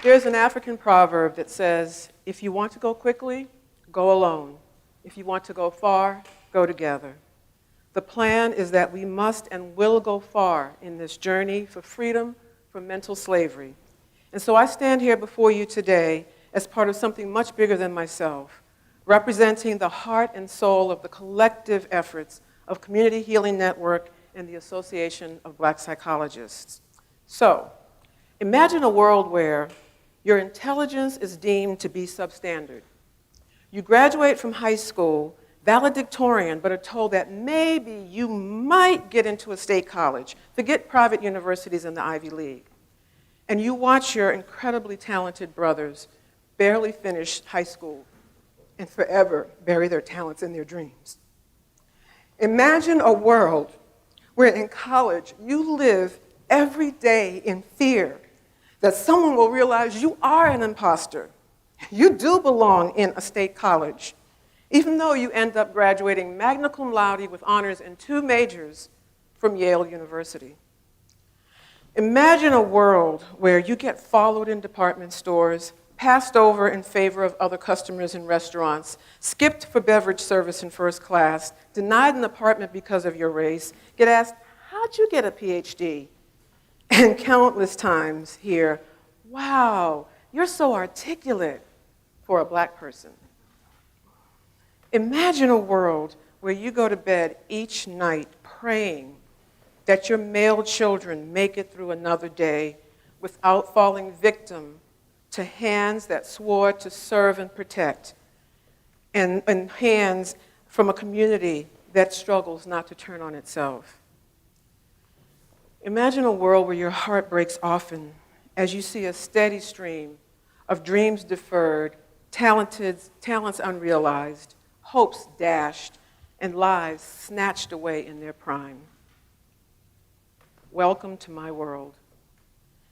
There's an African proverb that says, if you want to go quickly, go alone. If you want to go far, go together. The plan is that we must and will go far in this journey for freedom from mental slavery. And so I stand here before you today as part of something much bigger than myself, representing the heart and soul of the collective efforts of Community Healing Network and the Association of Black Psychologists. So, imagine a world where your intelligence is deemed to be substandard. You graduate from high school valedictorian, but are told that maybe you might get into a state college. Forget private universities in the Ivy League. And you watch your incredibly talented brothers barely finish high school and forever bury their talents in their dreams. Imagine a world where in college you live every day in fear that someone will realize you are an imposter. You do belong in a state college, even though you end up graduating magna cum laude with honors in 2 majors from Yale University. Imagine a world where you get followed in department stores, passed over in favor of other customers in restaurants, skipped for beverage service in first class, denied an apartment because of your race, get asked, how'd you get a PhD? And countless times hear, wow, you're so articulate for a black person. Imagine a world where you go to bed each night praying that your male children make it through another day without falling victim to hands that swore to serve and protect, and hands from a community that struggles not to turn on itself. Imagine a world where your heart breaks often as you see a steady stream of dreams deferred, talents unrealized, hopes dashed, and lives snatched away in their prime. Welcome to my world.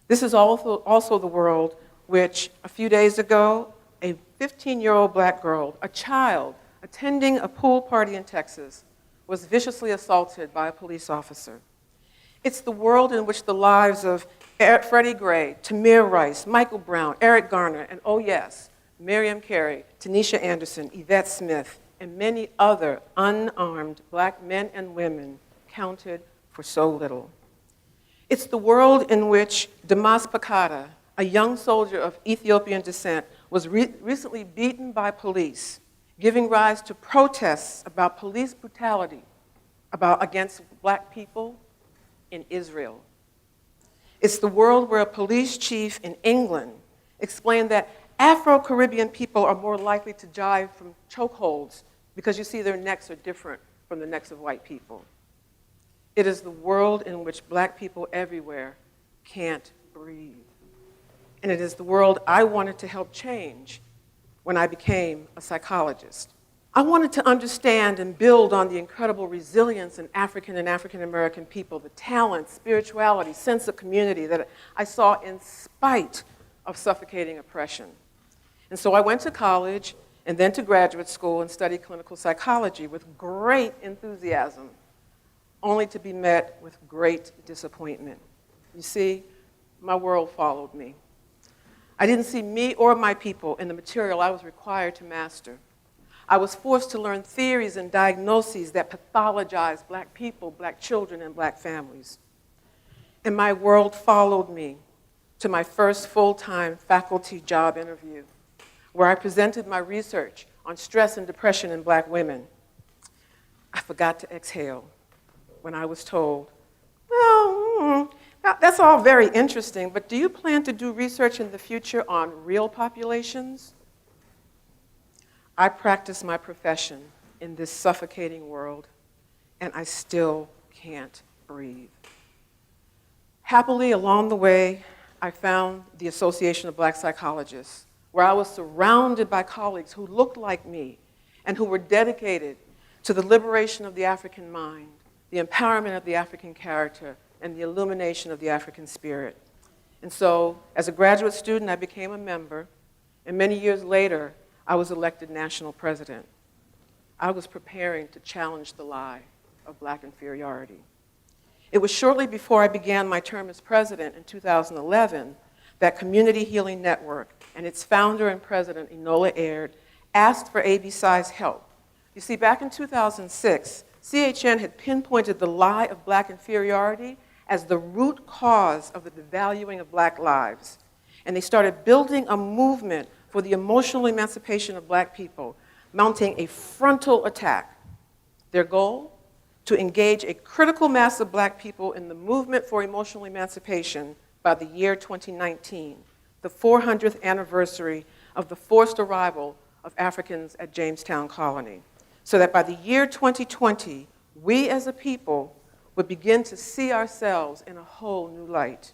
This is also the world which, a few days ago, a 15-year-old black girl, a child attending a pool party in Texas, was viciously assaulted by a police officer. It's the world in which the lives of Freddie Gray, Tamir Rice, Michael Brown, Eric Garner, and oh yes, Miriam Carey, Tanisha Anderson, Yvette Smith, and many other unarmed black men and women counted for so little. It's the world in which Damas Pakata, a young soldier of Ethiopian descent, was recently beaten by police, giving rise to protests about police brutality against black people in Israel. It's the world where a police chief in England explained that Afro-Caribbean people are more likely to die from chokeholds because you see their necks are different from the necks of white people. It is the world in which black people everywhere can't breathe. And it is the world I wanted to help change when I became a psychologist. I wanted to understand and build on the incredible resilience in African and African American people, the talent, spirituality, sense of community that I saw in spite of suffocating oppression. And so I went to college and then to graduate school and studied clinical psychology with great enthusiasm, only to be met with great disappointment. You see, my world followed me. I didn't see me or my people in the material I was required to master. I was forced to learn theories and diagnoses that pathologized black people, black children, and black families. And my world followed me to my first full-time faculty job interview, where I presented my research on stress and depression in black women. I forgot to exhale when I was told, well, that's all very interesting, but do you plan to do research in the future on real populations? I practice my profession in this suffocating world, and I still can't breathe. Happily, along the way, I found the Association of Black Psychologists, where I was surrounded by colleagues who looked like me and who were dedicated to the liberation of the African mind, the empowerment of the African character, and the illumination of the African spirit. And so, as a graduate student, I became a member, and many years later, I was elected national president. I was preparing to challenge the lie of black inferiority. It was shortly before I began my term as president in 2011 that Community Healing Network and its founder and president, Enola Aird, asked for ABCI's help. You see, back in 2006, CHN had pinpointed the lie of Black inferiority as the root cause of the devaluing of Black lives. And they started building a movement for the emotional emancipation of Black people, mounting a frontal attack. Their goal? To engage a critical mass of Black people in the movement for emotional emancipation by the year 2019, the 400th anniversary of the forced arrival of Africans at Jamestown Colony, so that by the year 2020, we as a people would begin to see ourselves in a whole new light.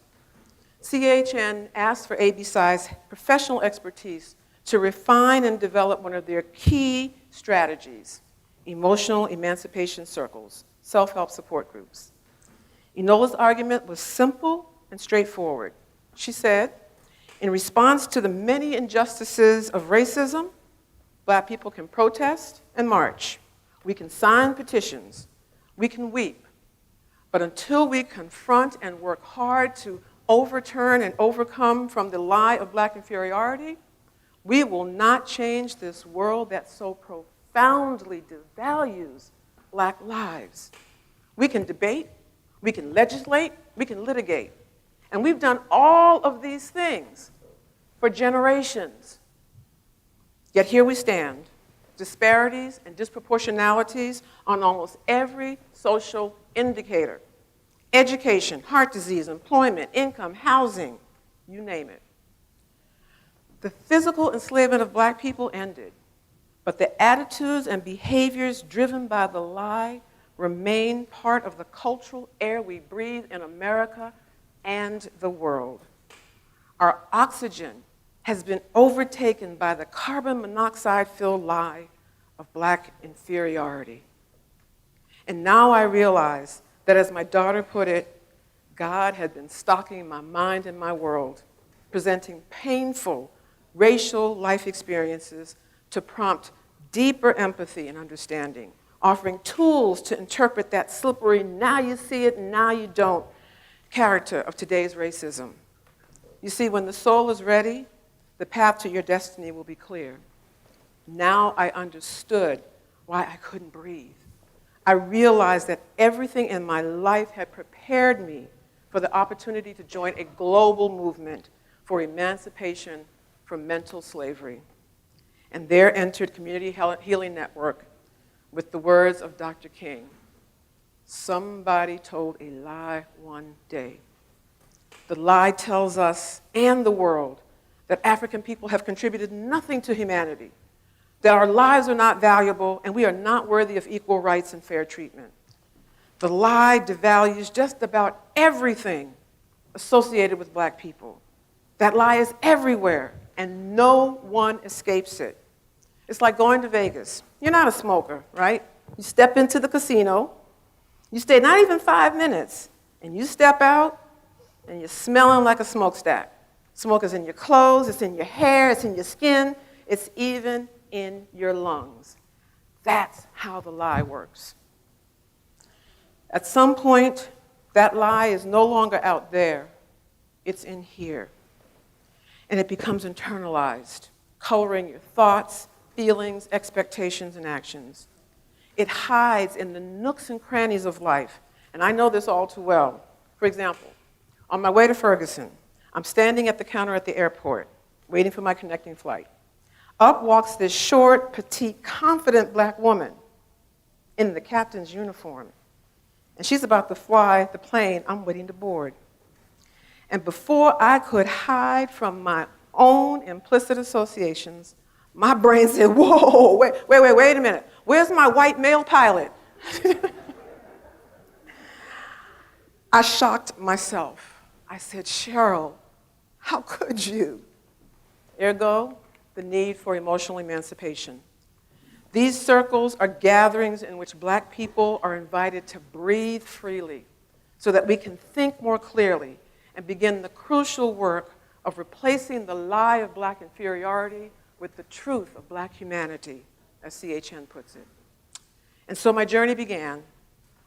CHN asked for ABCI's professional expertise to refine and develop one of their key strategies, emotional emancipation circles, self-help support groups. Enola's argument was simple and straightforward. She said, in response to the many injustices of racism, Black people can protest and march. We can sign petitions. We can weep. But until we confront and work hard to overturn and overcome from the lie of Black inferiority, we will not change this world that so profoundly devalues Black lives. We can debate, we can legislate, we can litigate. And we've done all of these things for generations. Yet here we stand, disparities and disproportionalities on almost every social indicator. Education, heart disease, employment, income, housing, you name it. The physical enslavement of Black people ended, but the attitudes and behaviors driven by the lie remain part of the cultural air we breathe in America and the world. Our oxygen has been overtaken by the carbon monoxide-filled lie of Black inferiority. And now I realize that, as my daughter put it, God had been stalking my mind and my world, presenting painful racial life experiences to prompt deeper empathy and understanding, offering tools to interpret that slippery, now you see it, now you don't, character of today's racism. You see, when the soul is ready, the path to your destiny will be clear. Now I understood why I couldn't breathe. I realized that everything in my life had prepared me for the opportunity to join a global movement for emancipation from mental slavery. And there entered Community Healing Network with the words of Dr. King, "Somebody told a lie one day." The lie tells us and the world that African people have contributed nothing to humanity, that our lives are not valuable, and we are not worthy of equal rights and fair treatment. The lie devalues just about everything associated with Black people. That lie is everywhere, and no one escapes it. It's like going to Vegas. You're not a smoker, right? You step into the casino, you stay not even 5 minutes, and you step out, and you're smelling like a smokestack. Smoke is in your clothes, it's in your hair, it's in your skin, it's even in your lungs. That's how the lie works. At some point, that lie is no longer out there, it's in here. And it becomes internalized, coloring your thoughts, feelings, expectations, and actions. It hides in the nooks and crannies of life, and I know this all too well. For example, on my way to Ferguson, I'm standing at the counter at the airport, waiting for my connecting flight. Up walks this short, petite, confident Black woman in the captain's uniform. And she's about to fly the plane I'm waiting to board. And before I could hide from my own implicit associations, my brain said, whoa, wait a minute. Where's my white male pilot? I shocked myself. I said, Cheryl, how could you? Ergo, the need for emotional emancipation. These circles are gatherings in which Black people are invited to breathe freely so that we can think more clearly and begin the crucial work of replacing the lie of Black inferiority with the truth of Black humanity, as CHN puts it. And so my journey began.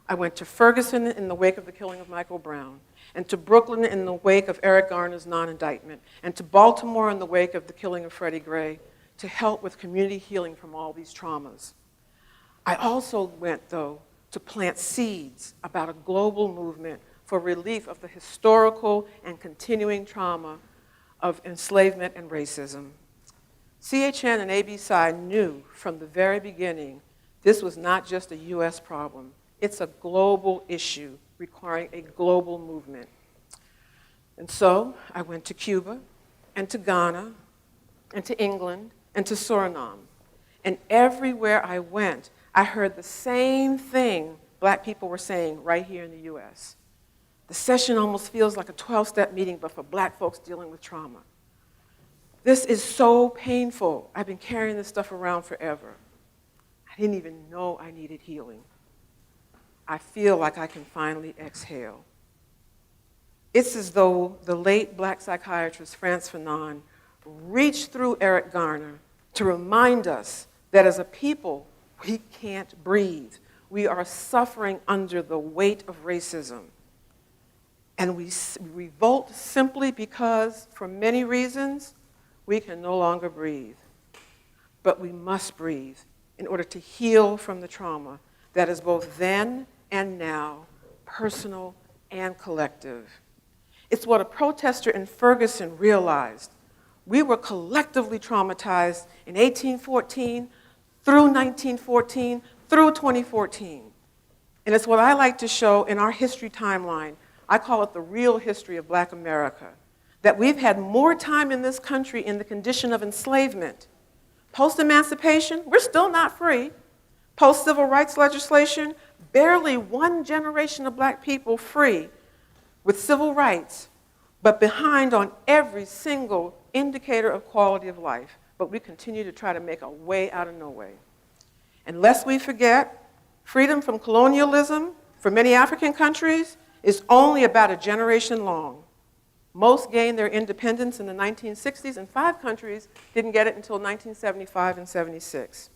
I went to Ferguson in the wake of the killing of Michael Brown, and to Brooklyn in the wake of Eric Garner's non-indictment, and to Baltimore in the wake of the killing of Freddie Gray, to help with community healing from all these traumas. I also went, though, to plant seeds about a global movement for relief of the historical and continuing trauma of enslavement and racism. CHN and ABC knew from the very beginning this was not just a US problem. It's a global issue requiring a global movement. And so I went to Cuba and to Ghana and to England and to Suriname. And everywhere I went, I heard the same thing Black people were saying right here in the US. The session almost feels like a 12-step meeting, but for Black folks dealing with trauma. This is so painful. I've been carrying this stuff around forever. I didn't even know I needed healing. I feel like I can finally exhale. It's as though the late Black psychiatrist Frantz Fanon reached through Eric Garner to remind us that as a people, we can't breathe. We are suffering under the weight of racism. And we revolt simply because, for many reasons, we can no longer breathe. But we must breathe in order to heal from the trauma that is both then and now, personal and collective. It's what a protester in Ferguson realized. We were collectively traumatized in 1814, through 1914, through 2014. And it's what I like to show in our history timeline. I call it the real history of Black America. That we've had more time in this country in the condition of enslavement. Post-emancipation, we're still not free. Post-civil rights legislation, barely one generation of Black people free with civil rights, but behind on every single indicator of quality of life. But we continue to try to make a way out of no way. And lest we forget, freedom from colonialism for many African countries is only about a generation long. Most gained their independence in the 1960s, and 5 countries didn't get it until 1975 and 76.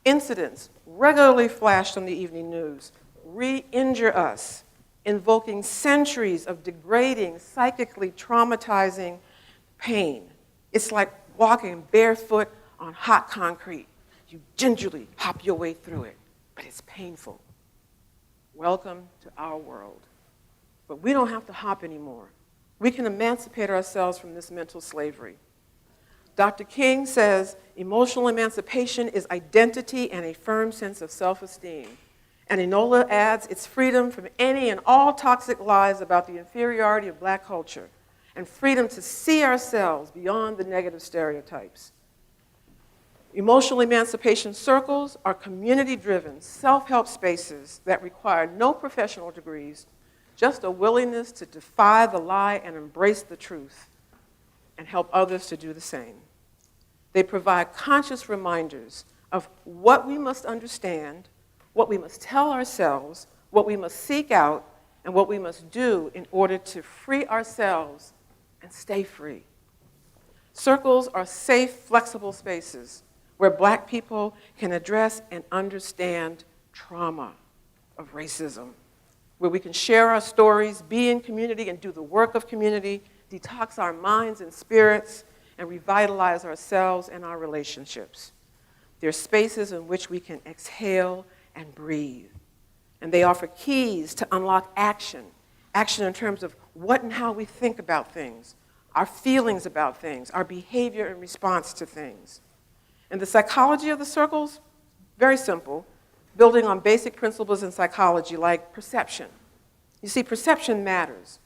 Incidents regularly flashed on the evening news re-injure us, invoking centuries of degrading, psychically traumatizing pain. It's like walking barefoot on hot concrete. You gingerly hop your way through it, but it's painful. Welcome to our world. But we don't have to hop anymore. We can emancipate ourselves from this mental slavery. Dr. King says, emotional emancipation is identity and a firm sense of self-esteem. And Enola adds, it's freedom from any and all toxic lies about the inferiority of Black culture and freedom to see ourselves beyond the negative stereotypes. Emotional emancipation circles are community-driven, self-help spaces that require no professional degrees, just a willingness to defy the lie and embrace the truth and help others to do the same. They provide conscious reminders of what we must understand, what we must tell ourselves, what we must seek out, and what we must do in order to free ourselves and stay free. Circles are safe, flexible spaces where Black people can address and understand trauma of racism, where we can share our stories, be in community, and do the work of community, detox our minds and spirits, and revitalize ourselves and our relationships. They're spaces in which we can exhale and breathe. And they offer keys to unlock action. Action in terms of what and how we think about things, our feelings about things, our behavior in response to things. And the psychology of the circles, very simple, building on basic principles in psychology like perception. You see, perception matters.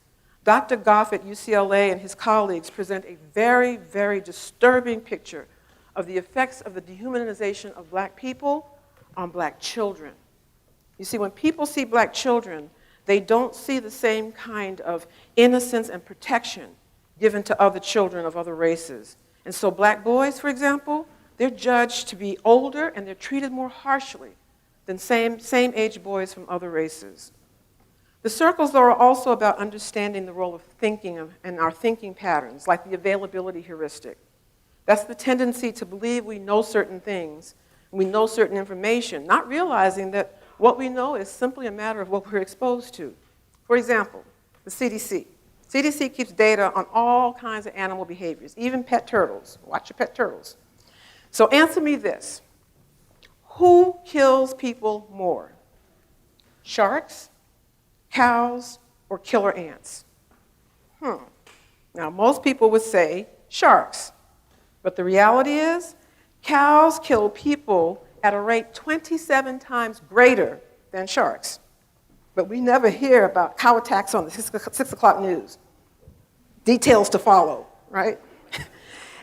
Dr. Goff at UCLA and his colleagues present a very, very disturbing picture of the effects of the dehumanization of Black people on Black children. You see, when people see Black children, they don't see the same kind of innocence and protection given to other children of other races. And so Black boys, for example, they're judged to be older and they're treated more harshly than same-age boys from other races. The circles, though, are also about understanding the role of thinking and our thinking patterns, like the availability heuristic. That's the tendency to believe we know certain things, we know certain information, not realizing that what we know is simply a matter of what we're exposed to. For example, the CDC. CDC keeps data on all kinds of animal behaviors, even pet turtles. Watch your pet turtles. So answer me this. Who kills people more? Sharks, cows, or killer ants? Now, most people would say sharks. But the reality is, cows kill people at a rate 27 times greater than sharks. But we never hear about cow attacks on the 6 o'clock news. Details to follow, right?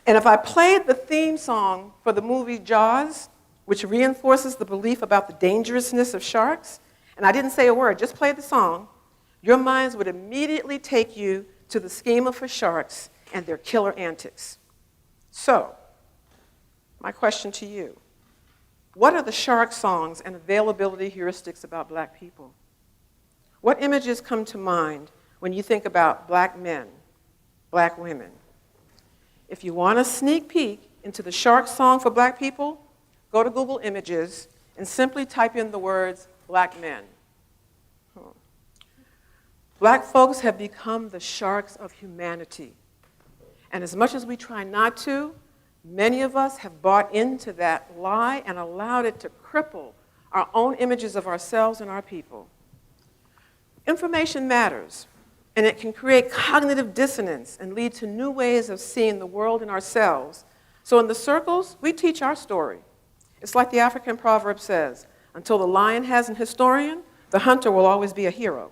And if I played the theme song for the movie Jaws, which reinforces the belief about the dangerousness of sharks, and I didn't say a word, just played the song, your minds would immediately take you to the schema for sharks and their killer antics. So, my question to you, what are the shark songs and availability heuristics about black people? What images come to mind when you think about black men, black women? If you want a sneak peek into the shark song for black people, go to Google Images and simply type in the words black men. Black folks have become the sharks of humanity. And as much as we try not to, many of us have bought into that lie and allowed it to cripple our own images of ourselves and our people. Information matters, and it can create cognitive dissonance and lead to new ways of seeing the world and ourselves. So in the circles, we teach our story. It's like the African proverb says, until the lion has an historian, the hunter will always be a hero.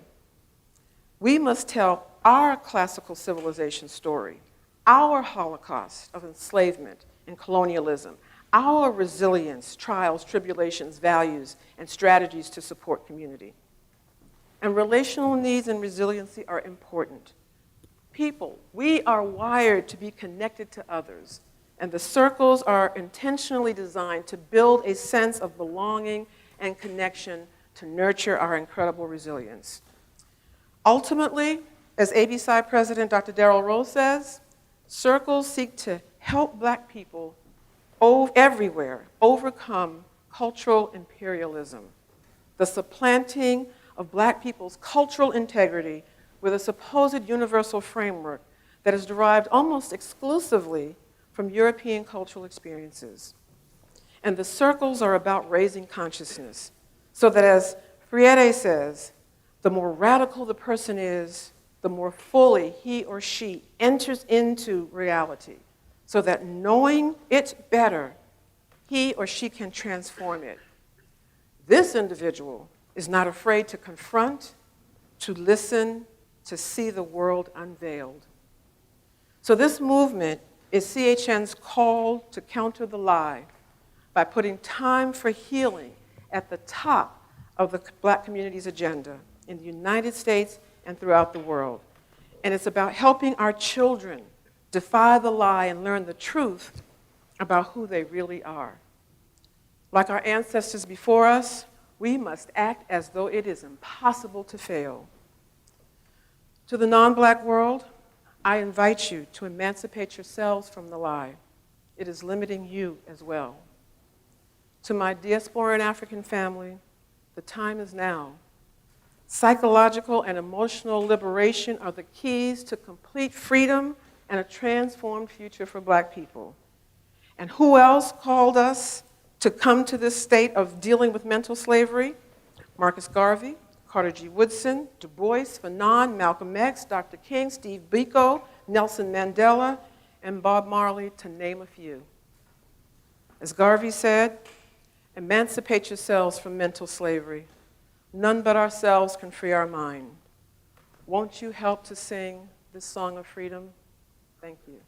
We must tell our classical civilization story, our Holocaust of enslavement and colonialism, our resilience, trials, tribulations, values, and strategies to support community. And relational needs and resiliency are important. People, we are wired to be connected to others, and the circles are intentionally designed to build a sense of belonging and connection to nurture our incredible resilience. Ultimately, as ABSI President Dr. Darrell Rose says, circles seek to help black people everywhere overcome cultural imperialism, the supplanting of black people's cultural integrity with a supposed universal framework that is derived almost exclusively from European cultural experiences. And the circles are about raising consciousness, so that as Freire says, the more radical the person is, the more fully he or she enters into reality, so that knowing it better, he or she can transform it. This individual is not afraid to confront, to listen, to see the world unveiled. So this movement is CHN's call to counter the lie by putting time for healing at the top of the black community's agenda in the United States and throughout the world. And it's about helping our children defy the lie and learn the truth about who they really are. Like our ancestors before us, we must act as though it is impossible to fail. To the non-black world, I invite you to emancipate yourselves from the lie. It is limiting you as well. To my diaspora and African family, the time is now. Psychological and emotional liberation are the keys to complete freedom and a transformed future for black people. And who else called us to come to this state of dealing with mental slavery? Marcus Garvey, Carter G. Woodson, Du Bois, Fanon, Malcolm X, Dr. King, Steve Biko, Nelson Mandela, and Bob Marley, to name a few. As Garvey said, emancipate yourselves from mental slavery. None but ourselves can free our mind. Won't you help to sing this song of freedom? Thank you.